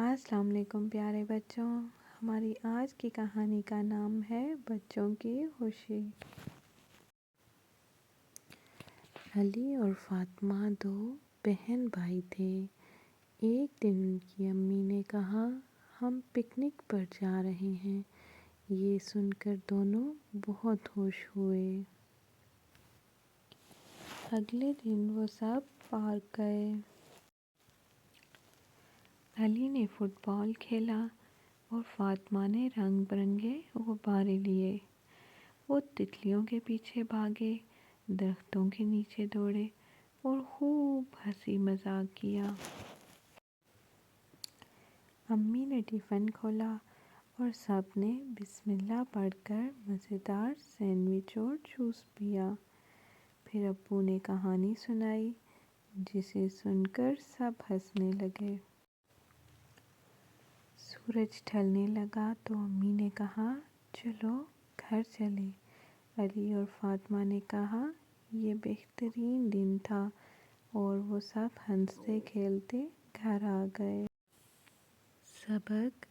السلام علیکم پیارے بچوں، ہماری آج کی کہانی کا نام ہے بچوں کی خوشی۔ علی اور فاطمہ دو بہن بھائی تھے۔ ایک دن ان کی امی نے کہا ہم پکنک پر جا رہے ہیں۔ یہ سن کر دونوں بہت خوش ہوئے۔ اگلے دن وہ سب پارک گئے۔ علی نے فٹ بال کھیلا اور فاطمہ نے رنگ برنگے غبارے لیے۔ وہ تتلیوں کے پیچھے بھاگے، درختوں کے نیچے دوڑے اور خوب ہنسی مذاق کیا۔ امی نے ٹفن کھولا اور سب نے بسم اللہ پڑھ کر مزیدار سینڈوچ اور جوس پیا۔ پھر ابو نے کہانی سنائی جسے سن کر سب ہنسنے لگے۔ سورج ڈھلنے لگا تو امی نے کہا چلو گھر چلیں۔ علی اور فاطمہ نے کہا یہ بہترین دن تھا اور وہ سب ہنستے کھیلتے گھر آ گئے۔ سبق: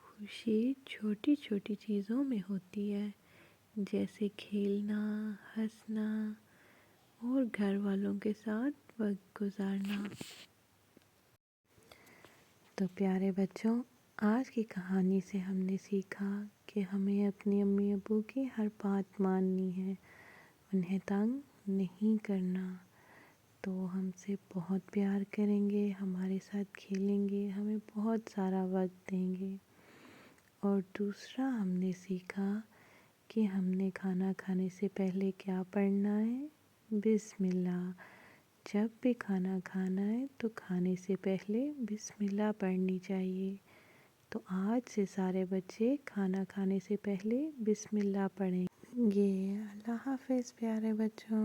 خوشی چھوٹی چھوٹی چیزوں میں ہوتی ہے، جیسے کھیلنا، ہنسنا اور گھر والوں کے ساتھ وقت گزارنا۔ تو پیارے بچوں، آج کی کہانی سے ہم نے سیکھا کہ ہمیں اپنی امی ابو کی ہر بات ماننی ہے، انہیں تنگ نہیں کرنا۔ تو ہم سے بہت پیار کریں گے، ہمارے ساتھ کھیلیں گے، ہمیں بہت سارا وقت دیں گے۔ اور دوسرا ہم نے سیکھا کہ ہم نے کھانا کھانے سے پہلے کیا پڑھنا ہے؟ بسم اللہ۔ جب بھی کھانا کھانا ہے تو کھانے سے پہلے بسم اللہ پڑھنی چاہیے۔ تو آج سے سارے بچے کھانا کھانے سے پہلے بسم اللہ پڑھیں گے۔ اللہ حافظ پیارے بچوں۔